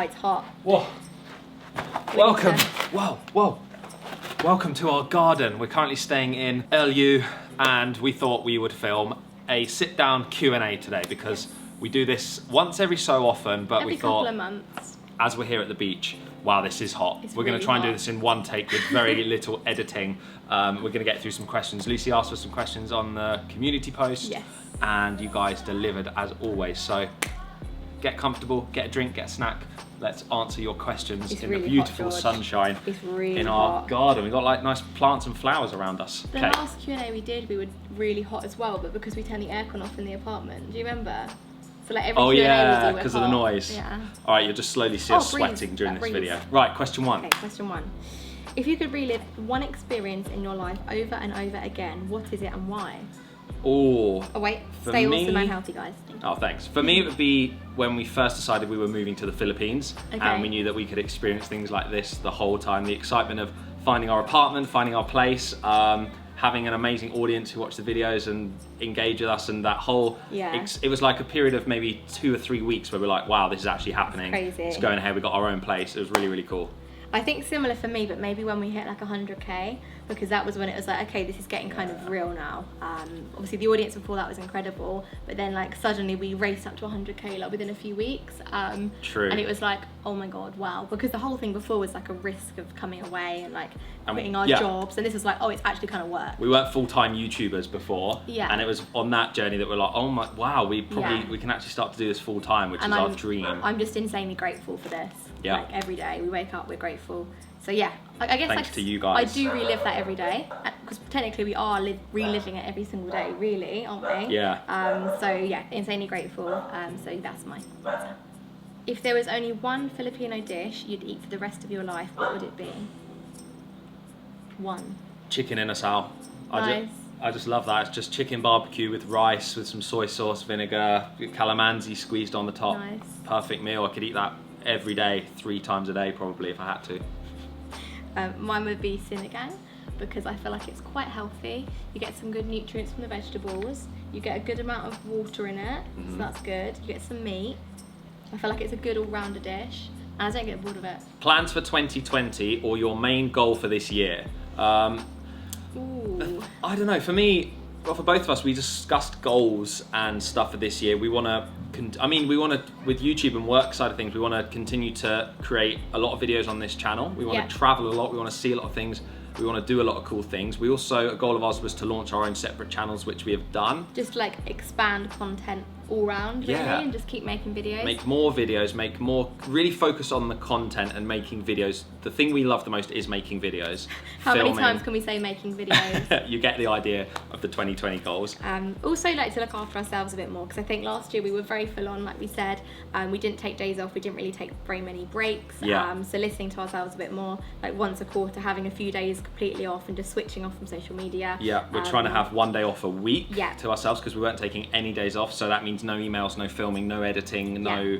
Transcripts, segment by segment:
it's hot. Whoa. Welcome. Whoa. Welcome to our garden. We're currently staying in LU and we thought we would film a sit-down Q&A today because we do this once every so often, but we thought, every couple of months, as we're here at the beach, wow, this is hot. We're going to try and do this in one take with very little editing. We're going to get through some questions. Lucy asked for some questions on the community post, yes, and you guys delivered as always. So get comfortable, get a drink, get a snack. Let's answer your questions in really the beautiful hot, sunshine it's really in our hot. garden. We've got like nice plants and flowers around us. The last Q&A we did, we were really hot as well, but because we turned the aircon off in the apartment. Do you remember? So like every Q&A yeah, because of the noise. Yeah. All right, you'll just slowly see us sweating during this video. Right, question one. Okay, question one. If you could relive one experience in your life over and over again, what is it and why? Oh wait, stay also man healthy, guys. Oh, thanks. For me, it would be when we first decided we were moving to the Philippines, and we knew that we could experience things like this the whole time. The excitement of finding our apartment, finding our place, having an amazing audience who watch the videos and engage with us, and that whole, it was like a period of maybe 2 or 3 weeks where we're like, wow, this is actually happening. It's crazy. It's going ahead, we got our own place. It was really, really cool. I think similar for me, but maybe when we hit like 100k, because that was when it was like, okay, this is getting kind of real now. Obviously the audience before that was incredible, but then like suddenly we raced up to 100k like within a few weeks. True. And it was like, oh my God, wow. Because the whole thing before was like a risk of coming away and like quitting our jobs. And this is like, oh, it's actually kind of work. We weren't full-time YouTubers before. Yeah. And it was on that journey that we're like, oh my, wow, we can actually start to do this full-time, which is our dream. I'm just insanely grateful for this. Yeah. Like every day we wake up, we're grateful. So yeah, I guess thanks to you guys. I do relive that every day because technically we are reliving it every single day, really, aren't we? Yeah. So yeah, insanely grateful. So that's my answer. If there was only one Filipino dish you'd eat for the rest of your life, what would it be? One. Chicken in a sal. Nice. I just love that. It's just chicken barbecue with rice, with some soy sauce, vinegar, calamansi squeezed on the top. Nice. Perfect meal. I could eat that every day, 3 times a day probably if I had to. Mine would be sinigang because I feel like it's quite healthy. You get some good nutrients from the vegetables. You get a good amount of water in it, so that's good. You get some meat. I feel like it's a good all-rounder dish, and I don't get bored of it. Plans for 2020 or your main goal for this year? Ooh. I don't know. For me, well, for both of us, we discussed goals and stuff for this year. We want to, with YouTube and work side of things, we want to continue to create a lot of videos on this channel. We want to travel a lot. We want to see a lot of things. We want to do a lot of cool things. We also, a goal of ours was to launch our own separate channels, which we have done. Just like expand content all round, really, and just keep making videos. Make more videos, really focus on the content and making videos. The thing we love the most is making videos. How many times can we say making videos? You get the idea of the 2020 goals. Also like to look after ourselves a bit more, because I think last year we were very full on, like we said. We didn't take days off, we didn't really take very many breaks. So listening to ourselves a bit more, like once a quarter, having a few days completely off and just switching off from social media. Yeah, we're trying to have 1 day off a week to ourselves because we weren't taking any days off. So that means no emails, no filming, no editing, no,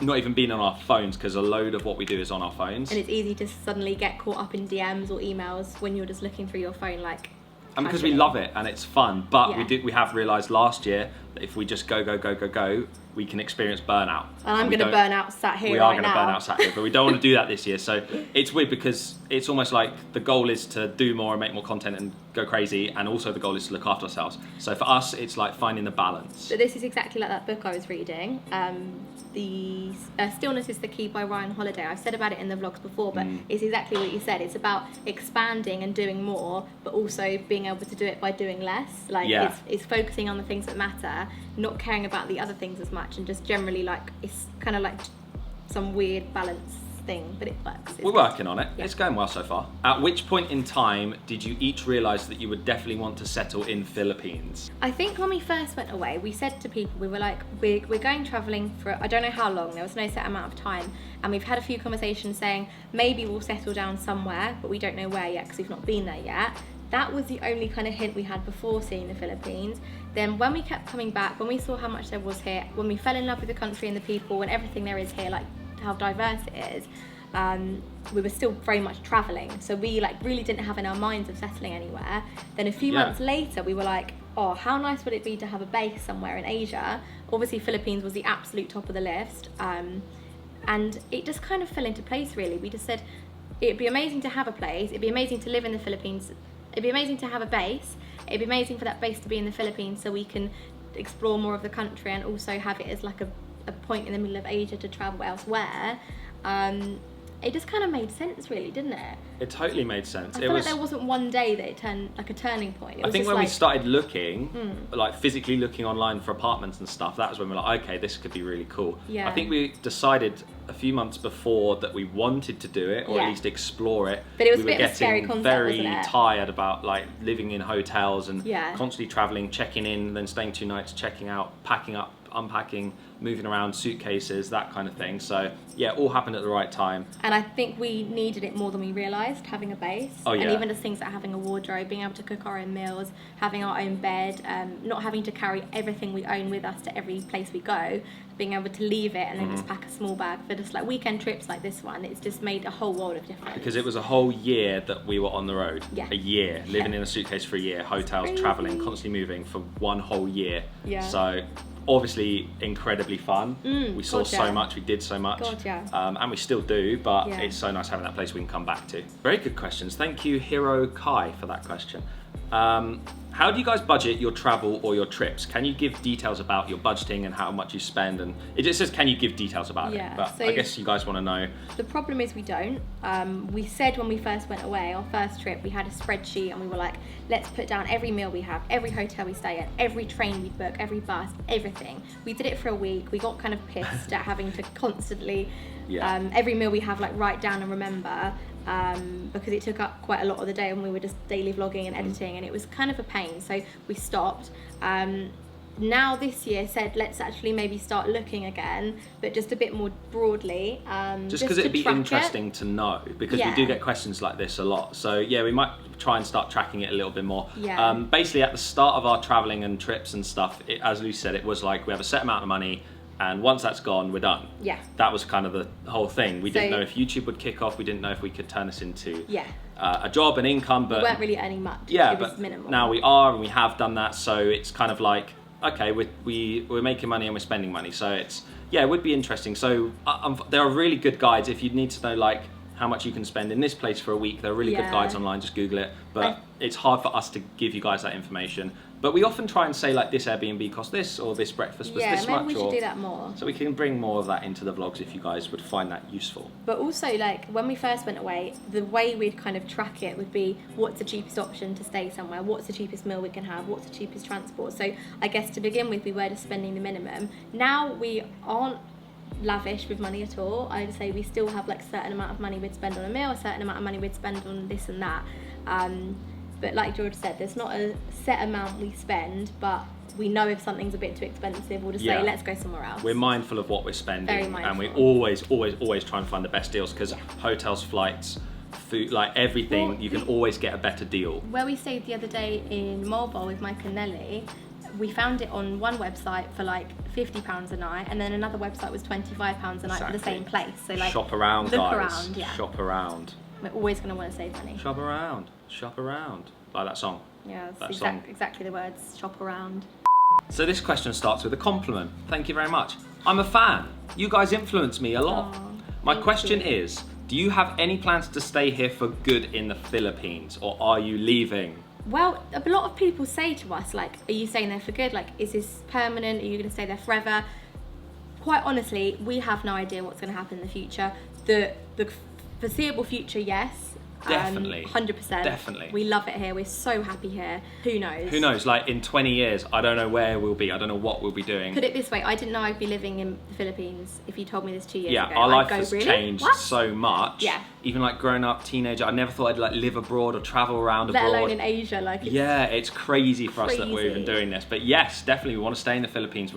not even being on our phones, because a load of what we do is on our phones. And it's easy to suddenly get caught up in DMs or emails when you're just looking through your phone, like. And because we love it and it's fun, but we have realised last year that if we just go, we can experience burnout. And I'm going to burn out sat here right now. We are going to burn out sat here, but we don't want to do that this year. So it's weird because it's almost like the goal is to do more and make more content and go crazy, and also the goal is to look after ourselves. So for us, it's like finding the balance. So this is exactly like that book I was reading. The Stillness is the Key by Ryan Holiday. I've said about it in the vlogs before, but it's exactly what you said. It's about expanding and doing more, but also being able to do it by doing less. Like it's focusing on the things that matter, not caring about the other things as much, and just generally like it's kind of like some weird balance thing, but it works. We're working on it. It's going well so far. At which point in time did you each realise that you would definitely want to settle in Philippines? I think when we first went away, we said to people, we were like, we're going travelling for, I don't know how long, there was no set amount of time, and we've had a few conversations saying maybe we'll settle down somewhere, but we don't know where yet because we've not been there yet. That was the only kind of hint we had before seeing the Philippines. Then when we kept coming back, when we saw how much there was here, when we fell in love with the country and the people and everything there is here, like how diverse it is, we were still very much traveling, so we like really didn't have in our minds of settling anywhere. Then a few months later we were like, oh, how nice would it be to have a base somewhere in Asia. Obviously Philippines was the absolute top of the list, And it just kind of fell into place, really. We just said, it'd be amazing to have a place, it'd be amazing to live in the Philippines, it'd be amazing to have a base, it'd be amazing for that base to be in the Philippines so we can explore more of the country and also have it as like a point in the middle of Asia to travel elsewhere. It just kind of made sense, really, didn't it? It totally made sense. I feel like there wasn't one day that it turned like a turning point. I think when we started looking, like physically looking online for apartments and stuff, that was when we were like, okay, this could be really cool. Yeah. I think we decided a few months before that we wanted to do it, or at least explore it. But it was we a bit of a scary concept, very wasn't it? tired about like living in hotels and Yeah. constantly traveling, checking in, then staying 2 nights, checking out, packing up, unpacking, moving around, suitcases, that kind of thing. So yeah, it all happened at the right time. And I think we needed it more than we realised, having a base. Oh, yeah. And even just things like having a wardrobe, being able to cook our own meals, having our own bed, not having to carry everything we own with us to every place we go, being able to leave it and then just pack a small bag for just like weekend trips like this one. It's just made a whole world of difference. Because it was a whole year that we were on the road. Yeah. A year, living in a suitcase for a year, hotels, traveling, constantly moving for one whole year. Yeah. So obviously incredibly fun. We saw so yeah. much, we did so much. God, yeah. And we still do, but Yeah. it's so nice having that place we can come back to. Very good questions. Thank you, Hiro Kai, for that question. How do you guys budget your travel or your trips? Can you give details about your budgeting and how much you spend? And it just says, can you give details about Yeah, it? But so I guess you guys want to know. The problem is we don't. We said when we first went away, our first trip, we had a spreadsheet and we were like, let's put down every meal we have, every hotel we stay at, every train we book, every bus, everything. We did it for a week. We got kind of pissed at having to constantly, every meal we have, like write down and remember. Because it took up quite a lot of the day when we were just daily vlogging and editing, and it was kind of a pain, so we stopped. Now this year said let's actually maybe start looking again, but just a bit more broadly. Just because it'd be interesting to know, because we do get questions like this a lot. So yeah, we might try and start tracking it a little bit more. Yeah. Basically at the start of our traveling and trips and stuff, as Lucy said, it was like we have a set amount of money, and once that's gone, we're done. Yeah. That was kind of the whole thing. We didn't know if YouTube would kick off. We didn't know if we could turn this into a job, an income, but we weren't really earning much. Yeah, it was but minimal. now we are, and we have done that. So it's kind of like, okay, we're making money and we're spending money. So it's, yeah, it would be interesting. So there are really good guides if you need to know like how much you can spend in this place for a week. There are really good guides online. Just Google it. But it's hard for us to give you guys that information. But we often try and say like this Airbnb cost this, or this breakfast was this much. Yeah, maybe we should do that more. So we can bring more of that into the vlogs if you guys would find that useful. But also, like, when we first went away, the way we'd kind of track it would be what's the cheapest option to stay somewhere, what's the cheapest meal we can have, what's the cheapest transport. So I guess to begin with, we were just spending the minimum. Now we aren't lavish with money at all. I'd say we still have like a certain amount of money we'd spend on a meal, a certain amount of money we'd spend on this and that. But like George said, there's not a set amount we spend, but we know if something's a bit too expensive, we'll just say, let's go somewhere else. We're mindful of what we're spending. Very mindful. And we always try and find the best deals, because hotels, flights, food, like everything, you can always get a better deal. Where we stayed the other day in Marlborough with Mike and Nelly, we found it on one website for like £50 a night, and then another website was £25 a night for the same place. So like, shop around, look guys. around, Shop around. We're always going to want to save money. Shop around. Shop around. Like that song. Yeah, that's exactly the words. Shop around. So this question starts with a compliment. Thank you very much. I'm a fan. You guys influence me a lot. My question is, do you have any plans to stay here for good in the Philippines, or are you leaving? Well, a lot of people say to us, like, are you staying there for good? Like, is this permanent? Are you going to stay there forever? Quite honestly, we have no idea what's going to happen in the future. The foreseeable future, yes. Definitely. 100%. Definitely. We love it here. We're so happy here. Who knows? Who knows? Like in 20 years, I don't know where we'll be. I don't know what we'll be doing. Put it this way, I didn't know I'd be living in the Philippines if you told me this 2 years ago. Yeah, our life I'd go, has really? changed What? so much. Yeah. Even like growing up, teenager, I never thought I'd like live abroad or travel around abroad. Let alone in Asia, like. It's crazy for us that we're even doing this. But yes, definitely we want to stay in the Philippines.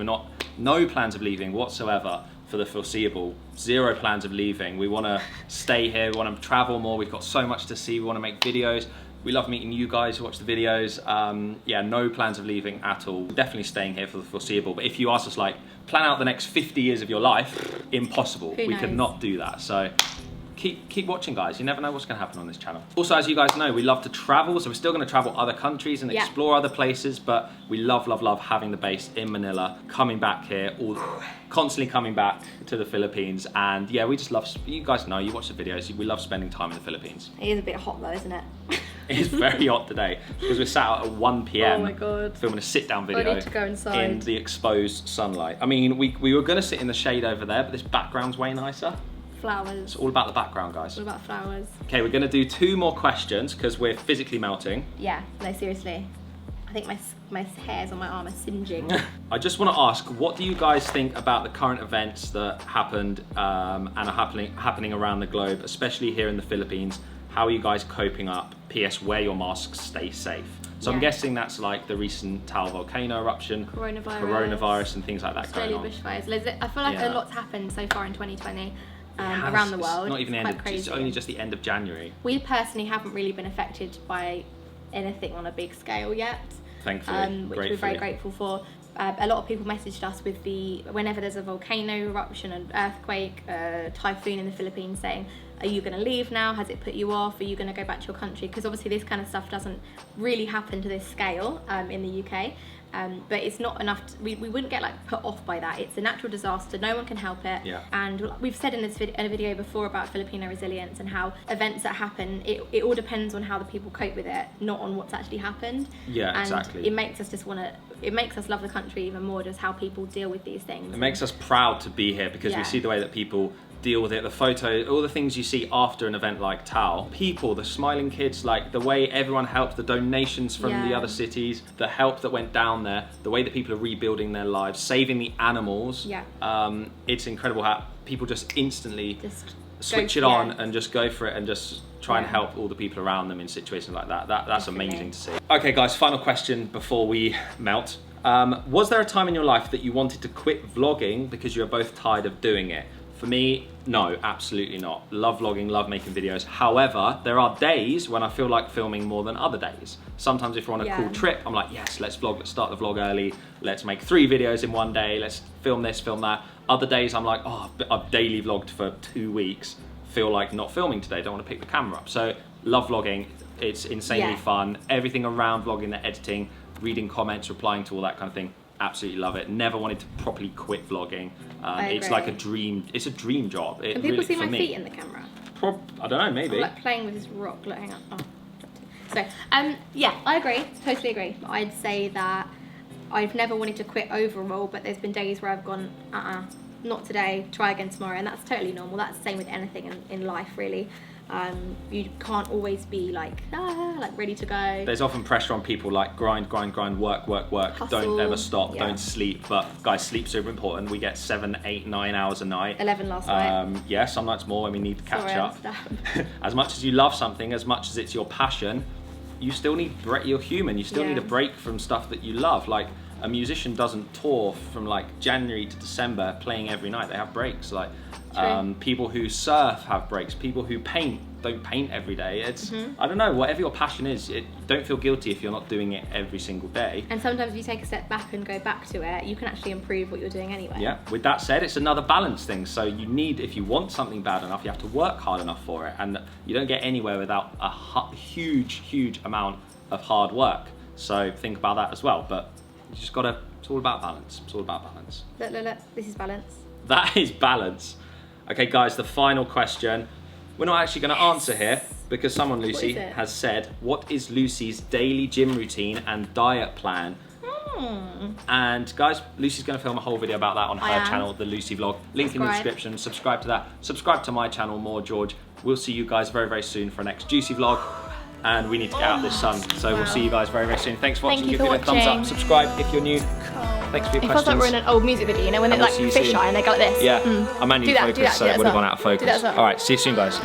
No plans of leaving whatsoever for the foreseeable. Zero plans of leaving. We want to stay here. We want to travel more. We've got so much to see. We want to make videos. We love meeting you guys who watch the videos. No plans of leaving at all. Definitely staying here for the foreseeable. But if you ask us, like, plan out the next 50 years of your life, impossible. We could not do that. So keep watching, guys. You never know what's going to happen on this channel. Also, as you guys know, we love to travel, so we're still going to travel other countries and explore other places, but we love having the base in Manila, coming back here, constantly coming back to the Philippines. And yeah, we just love, you guys know, you watch the videos, we love spending time in the Philippines. It is a bit hot though, isn't it? It's very hot today because we're sat out at 1 p.m. Oh my God. filming a sit-down video I need to go inside. in the exposed sunlight. I mean, we were going to sit in the shade over there, but this background's way nicer. Flowers. It's all about the background, guys. All about flowers. Okay, we're going to do 2 more questions because we're physically melting. Yeah, no, seriously. I think my hairs on my arm are singeing. I just want to ask, what do you guys think about the current events that happened and are happening around the globe, especially here in the Philippines? How are you guys coping up? P.S. Wear your masks, stay safe. So I'm guessing that's like the recent Taal volcano eruption, coronavirus and things like that going on. Bushfires. I feel like a lot's happened so far in 2020 around the world. It's not even it's only just the end of January. We personally haven't really been affected by anything on a big scale yet. Thankfully, which we're very grateful for. A lot of people messaged us with whenever there's a volcano eruption, an earthquake, a typhoon in the Philippines, saying, are you going to leave now? Has it put you off? Are you going to go back to your country? Because obviously this kind of stuff doesn't really happen to this scale in the UK. But it's not enough, we wouldn't get like put off by that. It's a natural disaster, no one can help it. Yeah. And we've said in a video before about Filipino resilience and how events that happen, it all depends on how the people cope with it, not on what's actually happened. Yeah, and exactly. It makes us it makes us love the country even more, just how people deal with these things. It makes us proud to be here because we see the way that people deal with it, the photo, all the things you see after an event like Taal. People, the smiling kids, like the way everyone helped, the donations from the other cities, the help that went down there, the way that people are rebuilding their lives, saving the animals. Yeah. It's incredible how people just instantly switch it on and just go for it and just try and help all the people around them in situations like that. That's amazing to see. Okay guys, final question before we melt. Was there a time in your life that you wanted to quit vlogging because you were both tired of doing it? For me, no, absolutely not. Love vlogging, love making videos. However, there are days when I feel like filming more than other days. Sometimes if we're on a cool trip, I'm like, yes, let's vlog, let's start the vlog early. Let's make 3 videos in one day. Let's film this, film that. Other days I'm like, oh, I've daily vlogged for 2 weeks. Feel like not filming today, don't want to pick the camera up. So love vlogging, it's insanely fun. Everything around vlogging, the editing, reading comments, replying to all that kind of thing. Absolutely love it. Never wanted to properly quit vlogging. It's like a dream. It's a dream job. Can people see my feet in the camera? I don't know. Maybe. I'm like playing with this rock. Look, hang on. Oh, so yeah, I agree. Totally agree. I'd say that I've never wanted to quit overall, but there's been days where I've gone, not today. Try again tomorrow, and that's totally normal. That's the same with anything in life, really. You can't always be like ready to go. There's often pressure on people like grind, work. Hustle. Don't ever stop, don't sleep. But guys, sleep's super important. We get 7, 8, 9 hours a night. 11 last night. Yeah, some nights more when we need to catch up. As much as you love something, as much as it's your passion, you still need, you're human. You still need a break from stuff that you love. Like a musician doesn't tour from like January to December playing every night. They have breaks. Like people who surf have breaks. People who paint don't paint every day. It's I don't know, whatever your passion is, don't feel guilty if you're not doing it every single day. And sometimes if you take a step back and go back to it, you can actually improve what you're doing anyway. Yeah, with that said, it's another balance thing. So you need, if you want something bad enough, you have to work hard enough for it, and you don't get anywhere without a huge amount of hard work. So think about that as well. But you just gotta, it's all about balance. It's all about balance. Look, this is balance. That is balance. Okay guys, the final question. We're not actually going to answer here because someone, Lucy, has said, what is Lucy's daily gym routine and diet plan? And guys, Lucy's going to film a whole video about that on her channel, The Lucy Vlog. Link in the description. Subscribe to that. Subscribe to my channel, More George. We'll see you guys very soon for our next Juicy Vlog. And we need to get out this sun. So we'll see you guys very soon. Thanks for watching. Give it a thumbs up. Subscribe if you're new. Thanks for your questions. It feels like we're in an old music video, you know, when they're like fisheye and they go like this. Yeah, I'm manually focused, so it would have gone out of focus. All right, see you soon, guys.